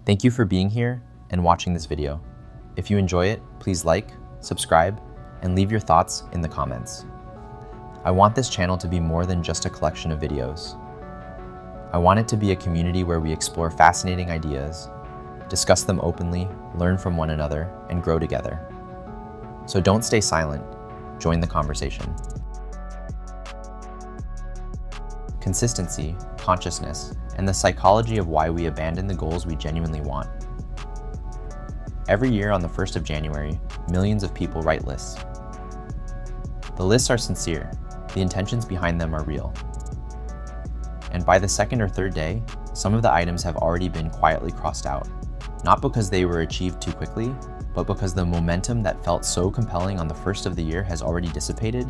Thank you for being here and watching this video. If you enjoy it, please like, subscribe, and leave your thoughts in the comments. I want this channel to be more than just a collection of videos. I want it to be a community where we explore fascinating ideas, discuss them openly, learn from one another, and grow together. So don't stay silent, join the conversation. Consistency, consciousness, and the psychology of why we abandon the goals we genuinely want. Every year on the 1st of January, millions of people write lists. The lists are sincere, the intentions behind them are real. And by the second or third day, some of the items have already been quietly crossed out, not because they were achieved too quickly, but because the momentum that felt so compelling on the first of the year has already dissipated,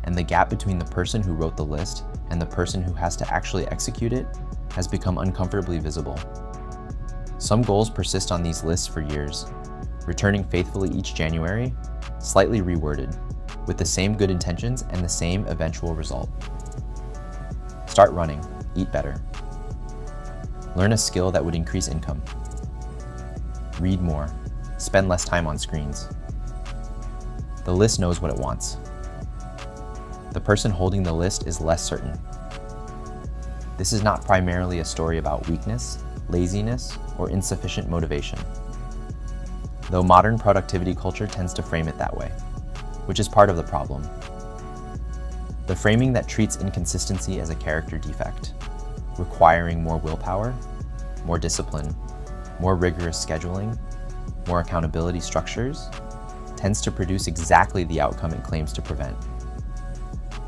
and the gap between the person who wrote the list and the person who has to actually execute it has become uncomfortably visible. Some goals persist on these lists for years, returning faithfully each January, slightly reworded, with the same good intentions and the same eventual result. Start running, eat better. Learn a skill that would increase income. Read more, spend less time on screens. The list knows what it wants. The person holding the list is less certain. This is not primarily a story about weakness, laziness, or insufficient motivation, though modern productivity culture tends to frame it that way, which is part of the problem. The framing that treats inconsistency as a character defect, requiring more willpower, more discipline, more rigorous scheduling, more accountability structures, tends to produce exactly the outcome it claims to prevent.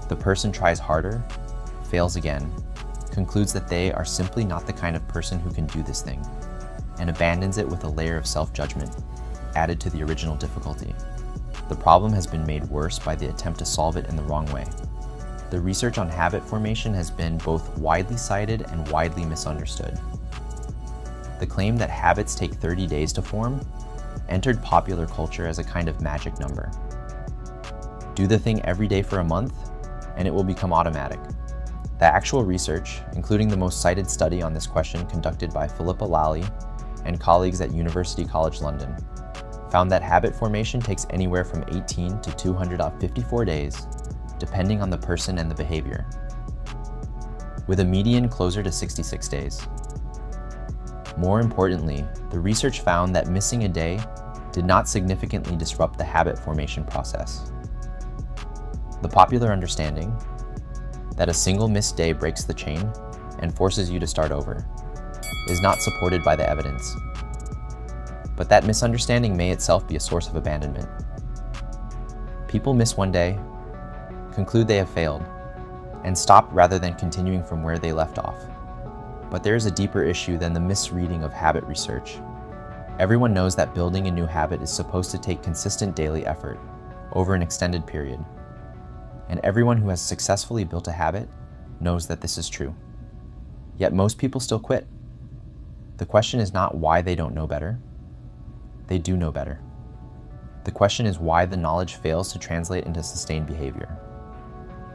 The person tries harder, fails again, concludes that they are simply not the kind of person who can do this thing, and abandons it with a layer of self-judgment added to the original difficulty. The problem has been made worse by the attempt to solve it in the wrong way. The research on habit formation has been both widely cited and widely misunderstood. The claim that habits take 30 days to form entered popular culture as a kind of magic number. Do the thing every day for a month, and it will become automatic. The actual research, including the most cited study on this question conducted by Philippa Lally and colleagues at University College London, found that habit formation takes anywhere from 18 to 254 days, depending on the person and the behavior, with a median closer to 66 days. More importantly, the research found that missing a day did not significantly disrupt the habit formation process. The popular understanding that a single missed day breaks the chain and forces you to start over is not supported by the evidence. But that misunderstanding may itself be a source of abandonment. People miss one day, conclude they have failed, and stop rather than continuing from where they left off. But there is a deeper issue than the misreading of habit research. Everyone knows that building a new habit is supposed to take consistent daily effort over an extended period. And everyone who has successfully built a habit knows that this is true. Yet most people still quit. The question is not why they don't know better. They do know better. The question is why the knowledge fails to translate into sustained behavior.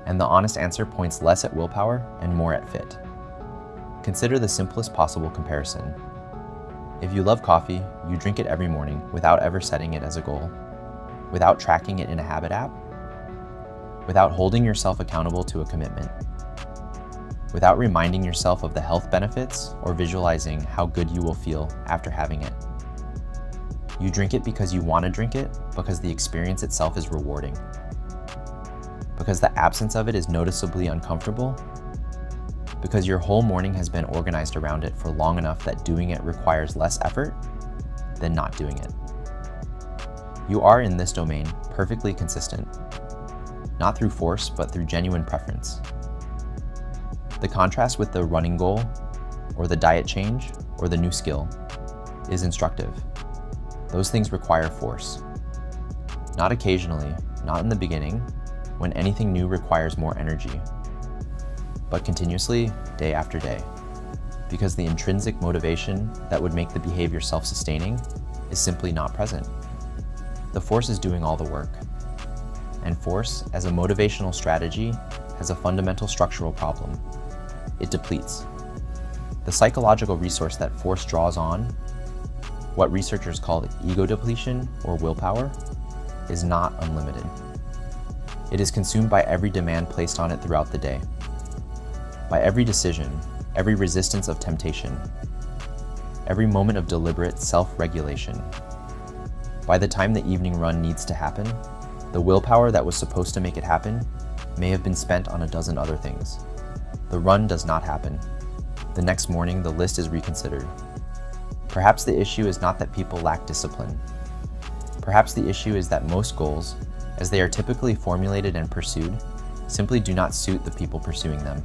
And the honest answer points less at willpower and more at fit. Consider the simplest possible comparison. If you love coffee, you drink it every morning without ever setting it as a goal, without tracking it in a habit app, without holding yourself accountable to a commitment, without reminding yourself of the health benefits or visualizing how good you will feel after having it. You drink it because you want to drink it, because the experience itself is rewarding, because the absence of it is noticeably uncomfortable, because your whole morning has been organized around it for long enough that doing it requires less effort than not doing it. You are in this domain perfectly consistent, not through force, but through genuine preference. The contrast with the running goal, or the diet change, or the new skill is instructive. Those things require force. Not occasionally, not in the beginning, when anything new requires more energy, but continuously, day after day, because the intrinsic motivation that would make the behavior self-sustaining is simply not present. The force is doing all the work. And force, as a motivational strategy, has a fundamental structural problem. It depletes. The psychological resource that force draws on what researchers call ego depletion or willpower, is not unlimited. It is consumed by every demand placed on it throughout the day, by every decision, every resistance of temptation, every moment of deliberate self-regulation. By the time the evening run needs to happen, the willpower that was supposed to make it happen may have been spent on a dozen other things. The run does not happen. The next morning, the list is reconsidered. Perhaps the issue is not that people lack discipline. Perhaps the issue is that most goals, as they are typically formulated and pursued, simply do not suit the people pursuing them.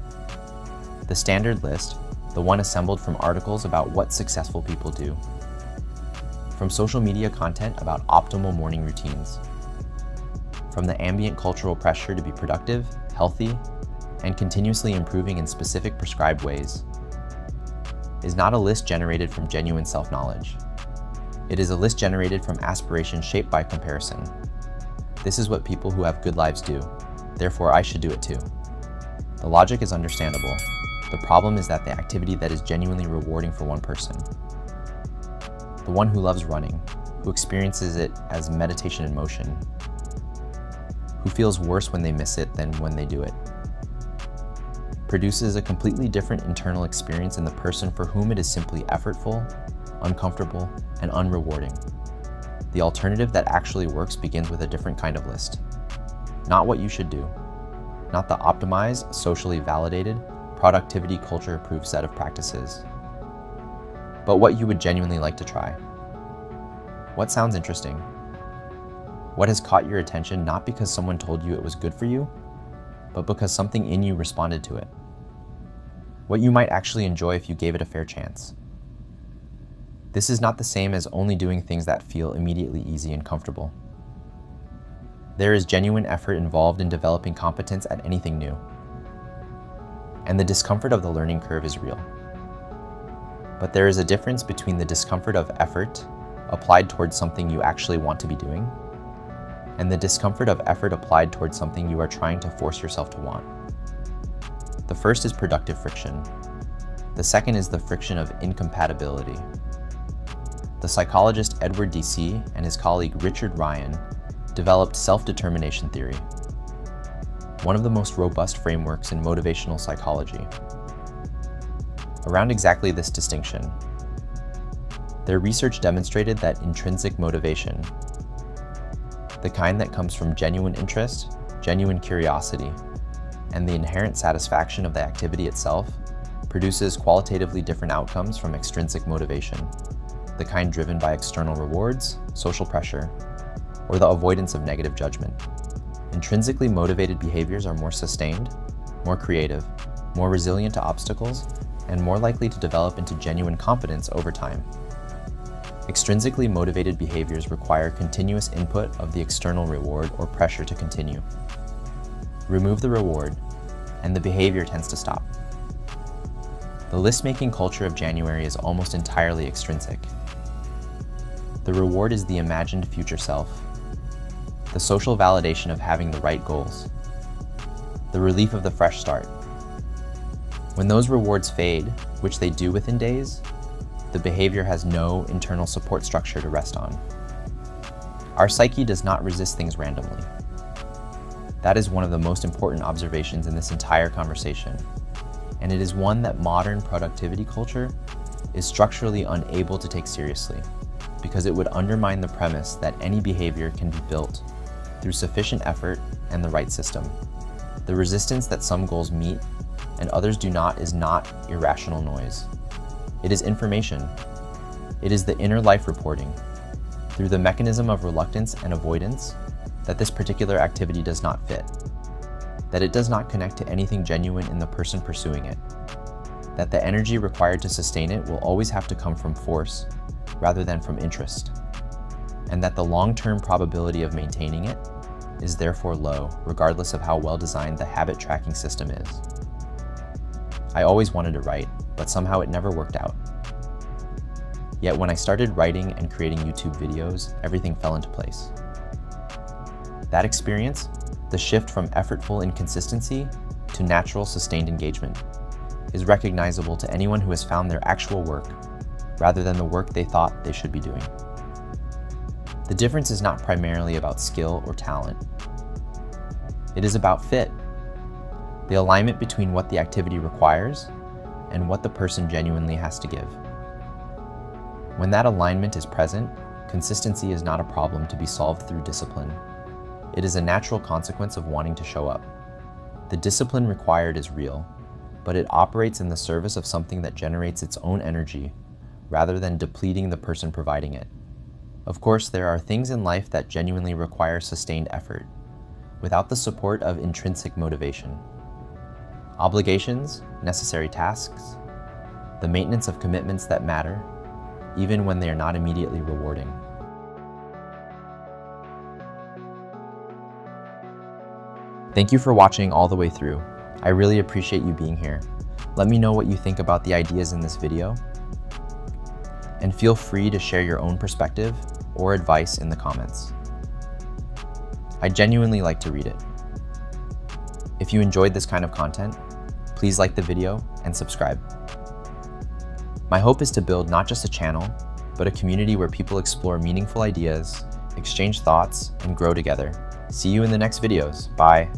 The standard list, the one assembled from articles about what successful people do, from social media content about optimal morning routines, from the ambient cultural pressure to be productive, healthy, and continuously improving in specific prescribed ways, is not a list generated from genuine self-knowledge. It is a list generated from aspiration shaped by comparison. This is what people who have good lives do, therefore I should do it too. The logic is understandable. The problem is that the activity that is genuinely rewarding for one person, the one who loves running, who experiences it as meditation in motion, who feels worse when they miss it than when they do it, produces a completely different internal experience in the person for whom it is simply effortful, uncomfortable, and unrewarding. The alternative that actually works begins with a different kind of list. Not what you should do, not the optimized, socially validated, productivity culture approved set of practices, but what you would genuinely like to try. What sounds interesting? What has caught your attention not because someone told you it was good for you, but because something in you responded to it? What you might actually enjoy if you gave it a fair chance. This is not the same as only doing things that feel immediately easy and comfortable. There is genuine effort involved in developing competence at anything new. And the discomfort of the learning curve is real. But there is a difference between the discomfort of effort applied towards something you actually want to be doing, and the discomfort of effort applied towards something you are trying to force yourself to want. The first is productive friction. The second is the friction of incompatibility. The psychologist Edward D.C. and his colleague Richard Ryan developed self-determination theory, one of the most robust frameworks in motivational psychology, around exactly this distinction. Their research demonstrated that intrinsic motivation, the kind that comes from genuine interest, genuine curiosity, and the inherent satisfaction of the activity itself, produces qualitatively different outcomes from extrinsic motivation, the kind driven by external rewards, social pressure, or the avoidance of negative judgment. Intrinsically motivated behaviors are more sustained, more creative, more resilient to obstacles, and more likely to develop into genuine competence over time. Extrinsically motivated behaviors require continuous input of the external reward or pressure to continue. Remove the reward, and the behavior tends to stop. The list-making culture of January is almost entirely extrinsic. The reward is the imagined future self, the social validation of having the right goals, the relief of the fresh start. When those rewards fade, which they do within days, the behavior has no internal support structure to rest on. Our psyche does not resist things randomly. That is one of the most important observations in this entire conversation, and it is one that modern productivity culture is structurally unable to take seriously, because it would undermine the premise that any behavior can be built through sufficient effort and the right system. The resistance that some goals meet and others do not is not irrational noise. It is information. It is the inner life reporting, through the mechanism of reluctance and avoidance, that this particular activity does not fit, that it does not connect to anything genuine in the person pursuing it, that the energy required to sustain it will always have to come from force rather than from interest, and that the long-term probability of maintaining it is therefore low, regardless of how well designed the habit tracking system is. I always wanted to write, but somehow it never worked out. Yet when I started writing and creating YouTube videos, everything fell into place. That experience, the shift from effortful inconsistency to natural sustained engagement, is recognizable to anyone who has found their actual work, rather than the work they thought they should be doing. The difference is not primarily about skill or talent. It is about fit, the alignment between what the activity requires and what the person genuinely has to give. When that alignment is present, consistency is not a problem to be solved through discipline. It is a natural consequence of wanting to show up. The discipline required is real, but it operates in the service of something that generates its own energy rather than depleting the person providing it. Of course, there are things in life that genuinely require sustained effort, without the support of intrinsic motivation. Obligations, necessary tasks, the maintenance of commitments that matter, even when they are not immediately rewarding. Thank you for watching all the way through. I really appreciate you being here. Let me know what you think about the ideas in this video, and feel free to share your own perspective or advice in the comments. I genuinely like to read it. If you enjoyed this kind of content, please like the video and subscribe. My hope is to build not just a channel, but a community where people explore meaningful ideas, exchange thoughts, and grow together. See you in the next videos. Bye.